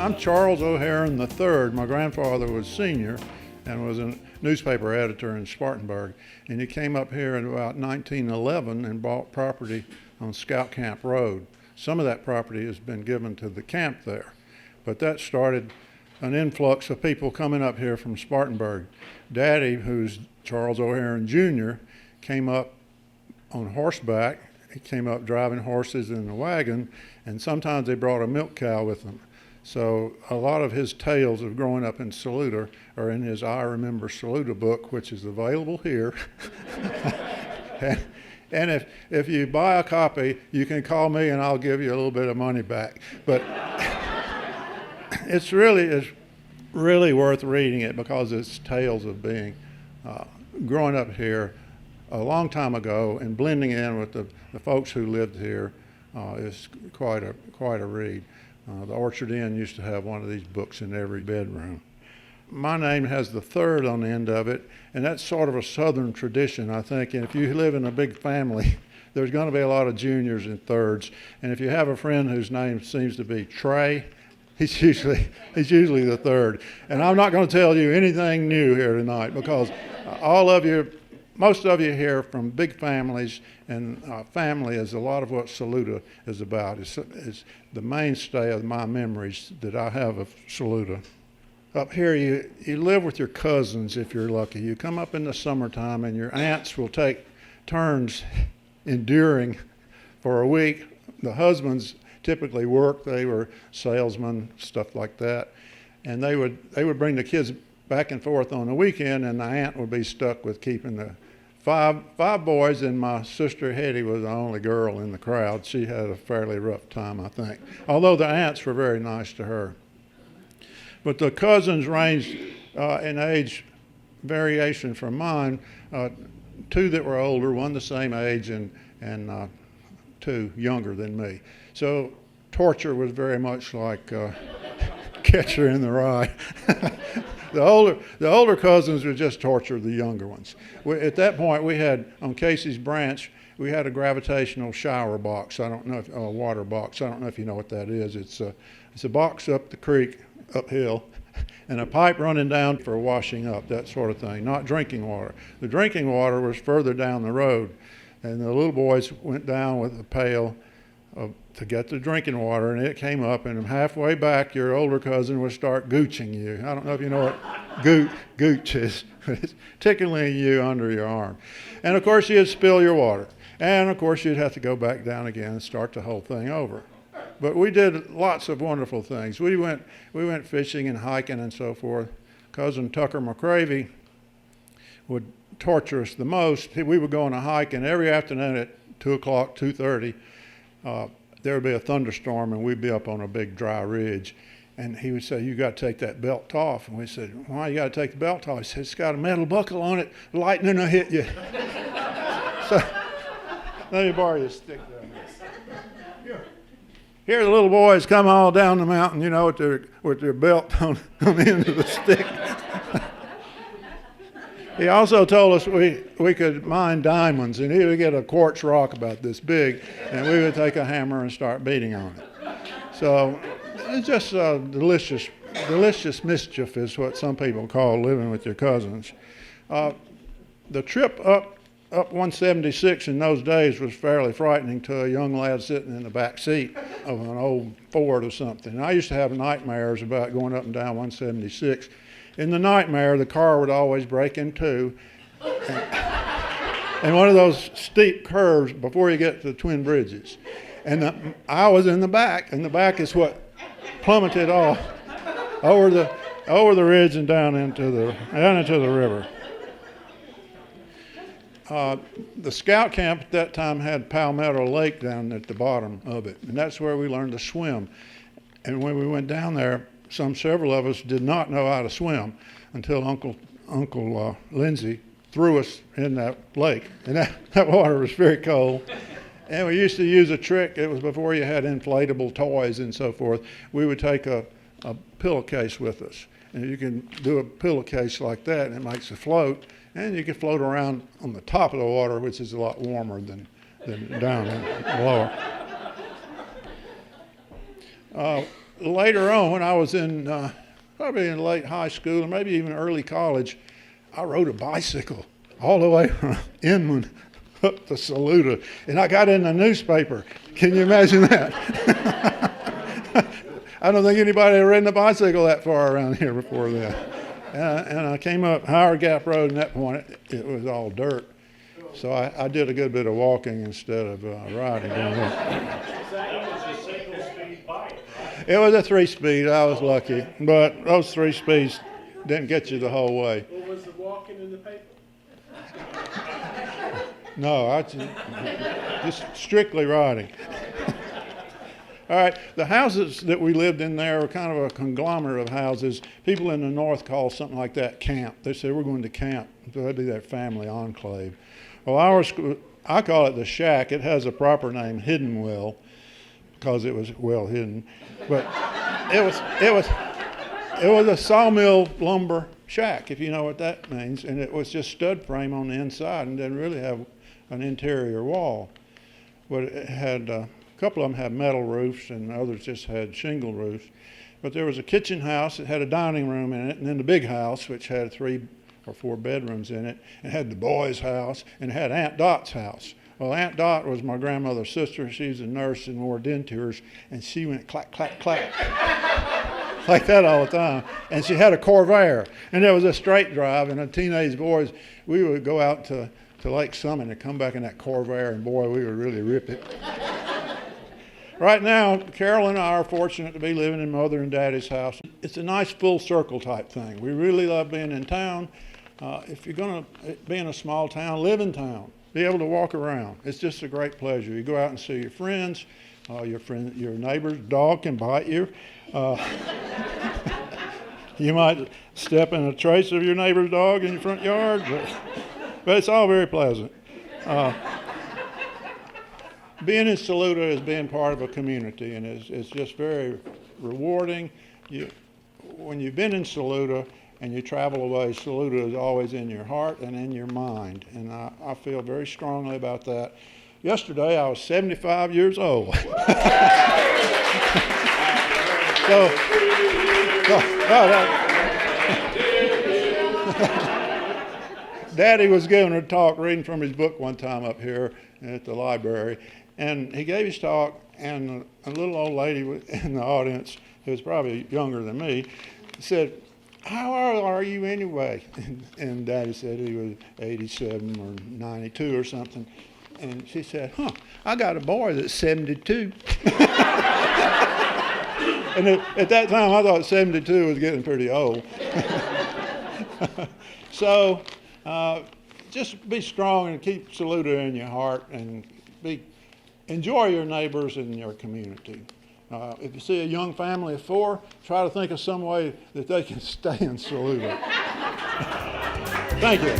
I'm Charles O. Hearon III. My grandfather was senior and was a newspaper editor in Spartanburg. And he came up here in about 1911 and bought property on Scout Camp Road. Some of that property has been given to the camp there. But that started an influx of people coming up here from Spartanburg. Daddy, who's Charles O. Hearon Jr., came up on horseback. He came up driving horses in a wagon, and sometimes they brought a milk cow with them. So a lot of his tales of growing up in Saluda are in his I Remember Saluda book, which is available here. And if you buy a copy, you can call me and I'll give you a little bit of money back. But it's really worth reading it because it's tales of being growing up here a long time ago and blending in with the folks who lived here is quite a read. The Orchard Inn used to have one of these books in every bedroom. My name has the third on the end of it, and that's sort of a Southern tradition, I think. And if you live in a big family, there's going to be a lot of juniors and thirds. And if you have a friend whose name seems to be Trey, he's usually the third. And I'm not going to tell you anything new here tonight because most of you here from big families, and family is a lot of what Saluda is about. It's the mainstay of my memories that I have of Saluda. Up here, you live with your cousins if you're lucky. You come up in the summertime and your aunts will take turns enduring for a week. The husbands typically worked. They were salesmen, stuff like that. And they would bring the kids back and forth on the weekend, and the aunt would be stuck with keeping the five boys, and my sister Hetty was the only girl in the crowd. She had a fairly rough time, I think, although the aunts were very nice to her. But the cousins ranged in age variation from mine, two that were older, one the same age, and two younger than me. So torture was very much like Catcher in the Rye. The older cousins would just torture the younger ones. At that point, we had, on Casey's branch, we had a gravitational shower box. I don't know if, a water box. I don't know if you know what that is. It's a box up the creek, uphill, and a pipe running down for washing up, that sort of thing, not drinking water. The drinking water was further down the road, and the little boys went down with a pail to get the drinking water, and it came up, and halfway back, your older cousin would start gooching you. I don't know if you know what gooch is, but it's tickling you under your arm. And of course, you'd spill your water. And of course, you'd have to go back down again and start the whole thing over. But we did lots of wonderful things. We went fishing and hiking and so forth. Cousin Tucker McCravey would torture us the most. We would go on a hike, and every afternoon at 2 o'clock, 2:30, there would be a thunderstorm, and we'd be up on a big dry ridge. And he would say, "You got to take that belt off." And we said, "Why you got to take the belt off?" He said, "It's got a metal buckle on it. Lightning will hit you." So let me borrow your stick down here. Here the little boys come all down the mountain, you know, with their belt on the end of the stick. He also told us we could mine diamonds, and he would get a quartz rock about this big, and we would take a hammer and start beating on it. So it's just delicious mischief is what some people call living with your cousins. The trip up 176 in those days was fairly frightening to a young lad sitting in the back seat of an old Ford or something. And I used to have nightmares about going up and down 176. In the nightmare, the car would always break in two. And one of those steep curves before you get to the Twin Bridges. And I was in the back, and the back is what plummeted off over the ridge and down into the river. The scout camp at that time had Palmetto Lake down at the bottom of it, and that's where we learned to swim. And when we went down there, several of us did not know how to swim until Uncle Lindsay threw us in that lake, and that water was very cold. And we used to use a trick. It was before you had inflatable toys and so forth. We would take a pillowcase with us, and you can do a pillowcase like that, and it makes a float. And you can float around on the top of the water, which is a lot warmer than down lower. later on, when I was in probably in late high school or maybe even early college, I rode a bicycle all the way from Inman up to Saluda, and I got in the newspaper. Can you imagine that? I don't think anybody had ridden a bicycle that far around here before that. And I came up Howard Gap Road, and at that point it was all dirt. So I did a good bit of walking instead of riding. It was a 3-speed. I was lucky, but those 3 speeds didn't get you the whole way. What was the walking in the paper? No, I just strictly riding. All right, the houses that we lived in there were kind of a conglomerate of houses. People in the north call something like that camp. They say, we're going to camp. So that'd be that family enclave. Well, I call it the shack. It has a proper name, Hidden Well, because it was well hidden. But it was a sawmill lumber shack, if you know what that means. And it was just stud frame on the inside and didn't really have an interior wall. But it had... a couple of them had metal roofs and others just had shingle roofs. But there was a kitchen house that had a dining room in it, and then the big house, which had 3 or 4 bedrooms in it, and had the boys' house, and it had Aunt Dot's house. Well, Aunt Dot was my grandmother's sister. She was a nurse and wore dentures, and she went clack, clack, clack, like that all the time. And she had a Corvair, and there was a straight drive, and the teenage boys, we would go out to Lake Summit and come back in that Corvair, and boy, we would really rip it. Right now, Carol and I are fortunate to be living in Mother and Daddy's house. It's a nice full circle type thing. We really love being in town. If you're going to be in a small town, live in town. Be able to walk around. It's just a great pleasure. You go out and see your friends. Your neighbor's dog can bite you. You might step in a trace of your neighbor's dog in your front yard, but it's all very pleasant. Being in Saluda is being part of a community, and it's just very rewarding. When you've been in Saluda and you travel away, Saluda is always in your heart and in your mind, and I feel very strongly about that. Yesterday, I was 75 years old. Daddy was giving a talk, reading from his book one time up here at the library. And he gave his talk, and a little old lady in the audience, who was probably younger than me, said, "How old are you anyway?" And Daddy said he was 87 or 92 or something. And she said, "I got a boy that's 72. And at that time, I thought 72 was getting pretty old. So just be strong and keep Saluda in your heart, and enjoy your neighbors and your community. If you see a young family of 4, try to think of some way that they can stay in Saluda. Thank you.